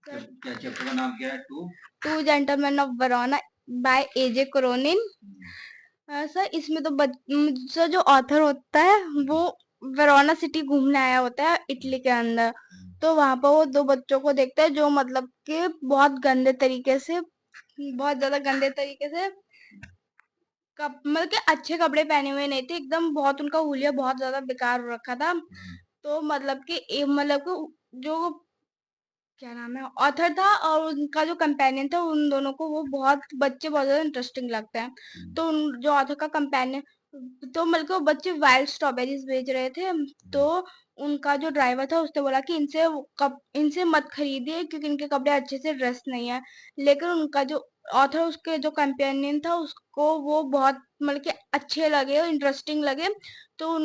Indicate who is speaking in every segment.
Speaker 1: क्या चैप्टर का नाम क्या है?
Speaker 2: Two gentleman of Verona by AJ Cronin. Sir इसमें तो सर जो ऑथर होता है वो वेरोना सिटी घूमने आया होता है इटली के अंदर। तो वहां पर वो दो बच्चों को देखता है जो मतलब कि बहुत ज्यादा गंदे तरीके से मतलब कि अच्छे कपड़े पहने हुए नहीं थे एकदम, बहुत उनका हुलिया बहुत ज्यादा बेकार हो रखा था। तो मतलब कि मतलब कि जो क्या नाम है ऑथर था और उनका जो कंपेनियन था, उन दोनों को वो बच्चे बहुत ज्यादा इंटरेस्टिंग लगता है। तो जो ऑथर का कंपेनियन, तो मतलब वो बच्चे वाइल्ड स्ट्रॉबेरीज बेच रहे थे। तो उनका जो ड्राइवर था उसने बोला कि इनसे मत खरीदिए क्योंकि इनके कपड़े अच्छे से ड्रेस नहीं है। लेकिन उनका जो ऑथर, उसके जो कंपेनियन था, उसको वो बहुत मतलब कि अच्छे लगे, इंटरेस्टिंग लगे। तो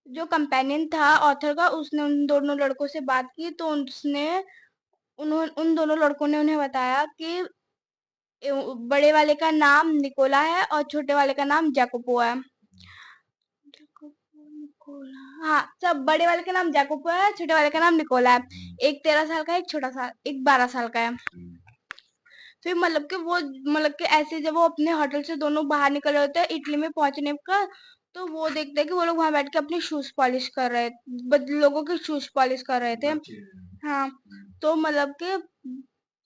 Speaker 2: जो कंपेनियन था ऑथर का, उसने उन दोनों लड़कों से बात की। तो उन दोनों लड़कों ने उन्हें बताया कि बड़े वाले का नाम निकोला है और छोटे वाले का नाम जैकोपो है। हाँ, सब बड़े वाले का नाम जैकोपो है, छोटे वाले का नाम निकोला है। एक 13 साल का है, एक 12 साल का है। फिर मतलब कि वो मतलब कि ऐसे जब वो अपने होटल से दोनों बाहर निकल रहे होते हैं इटली में पहुंचने का, तो वो देखते हैं कि वो लोग वहां बैठ के अपनी शूज पॉलिश कर रहे लोगों के शूज पॉलिश कर रहे थे। हाँ, तो मतलब कि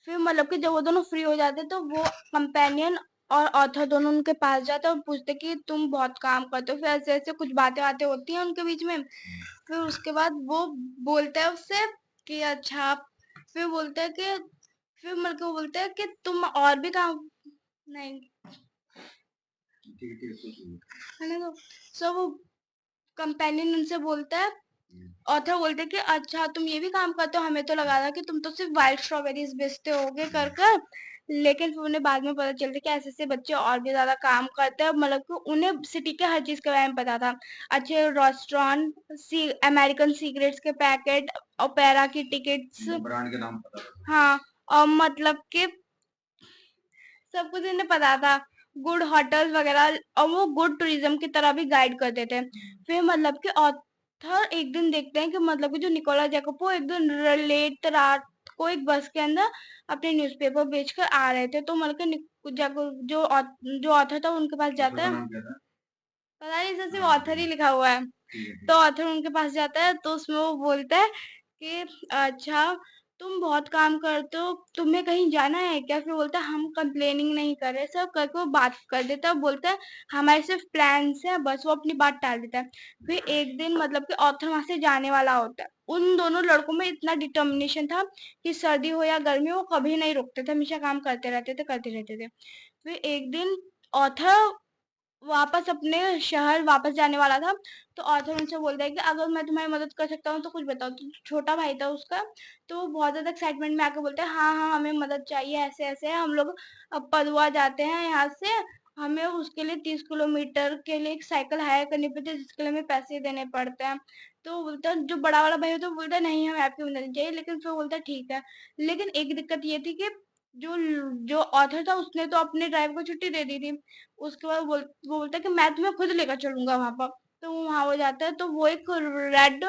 Speaker 2: फिर मतलब कि जब वो दोनों फ्री हो जाते तो वो कंपेनियन और ऑथर दोनों उनके पास जाते और पूछते कि तुम बहुत काम करते हो। फिर ऐसे ऐसे कुछ बातें बातें होती हैं उनके बीच में। फिर उसके बाद वो बोलता है उससे कि अच्छा, फिर बोलते हैं कि फिर मतलब वो बोलते हैं कि तुम और भी काम नहीं, है ना। तो वो कंपेनियन उनसे बोलता है, ऑथर बोलते हैं कि अच्छा तुम ये भी काम करते हो, हमें तो लगा था कि तुम तो सिर्फ वाइल्ड स्ट्रॉबेरीज बेचते होगे कर कर। लेकिन फिर उन्हें बाद में पता चलता है कि ऐसे ऐसे बच्चे और भी ज्यादा काम करते हैं, मतलब कि उन्हें सिटी के हर चीज के बारे में पता था। अच्छे रेस्टोरेंट, अमेरिकन सिगरेट्स के पैकेट, ओपेरा की टिकट्स,
Speaker 1: ब्रांड के नाम पता था।
Speaker 2: हाँ, और मतलब कि सब कुछ इन्हें पता था, गुड होटल्स वगैरह, और वो गुड टूरिज्म की तरह भी गाइड करते थे। फिर मतलब कि ऑथर एक दिन देखते हैं कि मतलब कि जो निकोला जैकोपो एक दिन लेट रात को एक बस के अंदर अपने न्यूज़पेपर बेचकर आ रहे थे। तो मतलब कि जो ऑथर था उनके पास जाता है, पता नहीं, इसमें सिर्फ ऑथर ही लिखा हुआ है। तो ऑथर उनके पास जाता है तो उसमें वो बोलता है कि अच्छा तुम बहुत काम करते हो, तुम्हें कहीं जाना है क्या? फिर बोलता है हम कंप्लेनिंग नहीं कर रहे, सब करके वो बात कर देता है। बोलता है हमारे सिर्फ प्लान्स है, बस वो अपनी बात टाल देता है। फिर एक दिन मतलब कि ऑथर वहां से जाने वाला होता है। उन दोनों लड़कों में इतना डिटर्मिनेशन था कि सर्दी हो या गर्मी, वो कभी नहीं रुकते थे, हमेशा काम करते रहते थे। फिर एक दिन ऑथर वापस अपने शहर वापस जाने वाला था। तो ऑथर उनसे बोलता है कि अगर मैं तुम्हारी मदद कर सकता हूँ तो कुछ बताओ। तो छोटा भाई था उसका, तो वो बहुत ज्यादा एक्साइटमेंट में आके बोलता है हाँ हाँ हमें मदद चाहिए, ऐसे ऐसे है, हम लोग अब पदुआ जाते हैं यहाँ से, हमें उसके लिए 30 किलोमीटर के लिए एक साइकिल हायर करनी पड़ती है जिसके लिए हमें पैसे देने पड़ते हैं। तो वो बोलता है, जो बड़ा वाला भाई होता है वो बोलता है नहीं हमें आपकी मदद नहीं चाहिए। लेकिन फिर वो बोलता है ठीक है। लेकिन एक दिक्कत ये थी कि जो जो ऑथर था उसने तो अपने ड्राइवर को छुट्टी दे दी थी। उसके बाद वो बोलता है कि मैं तुम्हें खुद लेकर चलूंगा वहां पर। तो वो वहां हो जाता है, तो वो एक रेड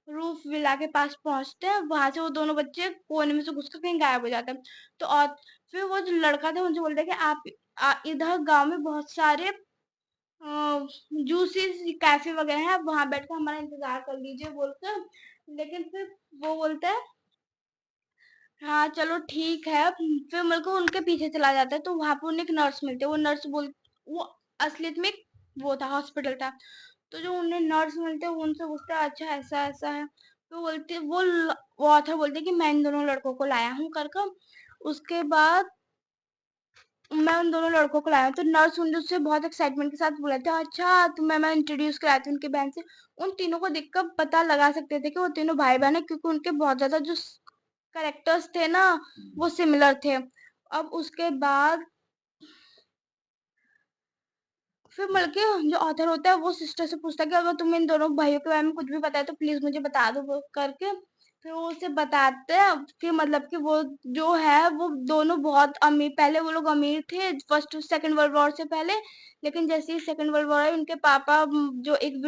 Speaker 2: रूफ विला के पास पहुंचते हैं। वहां से वो दोनों बच्चे कोने में से घुसकर कहीं गायब हो जाते हैं। तो और फिर वो जो लड़का था उनसे बोलता है कि इधर गांव में बहुत सारे जूसेस कैफे वगैरह हैं, आप वहां बैठकर हमारा इंतजार कर लीजिए बोलकर। लेकिन फिर वो बोलता है हाँ चलो ठीक है। फिर मेरे को उनके पीछे चला जाता है, तो वहां पर उन्हें एक नर्स मिलती है। वो असलियत में वो था, हॉस्पिटल था। तो जो उन्हें नर्स मिलते हैं वो उनसे पूछता है अच्छा ऐसा ऐसा है। तो बोलते वो ऑथर बोलते हैं कि मैं इन दोनों लड़कों को लाया हूँ कर कर। उसके बाद मैं उन दोनों लड़कों को लाया हूँ। तो नर्स उनसे बहुत एक्साइटमेंट के साथ बोला था अच्छा तो मैं इंट्रोड्यूस कराती हूँ उनकी बहन से। उन तीनों को देखकर पता लगा सकते थे कि वो तीनों भाई बहन है, क्योंकि उनके बहुत ज्यादा जो करेक्टर्स थे ना वो सिमिलर थे। अब उसके बाद फिर मतलब जो ऑथर होता है वो सिस्टर से पूछता है कि अगर तुम्हें इन दोनों भाइयों के बारे में कुछ भी पता है तो प्लीज मुझे बता दो वो करके। फिर वो उसे बताते हैं कि मतलब कि वो जो है वो दोनों बहुत अमीर, पहले वो लोग अमीर थे फर्स्ट सेकंड वर्ल्ड वॉर से पहले। लेकिन जैसे ही सेकंड वर्ल्ड वॉर आई उनके पापा जो एक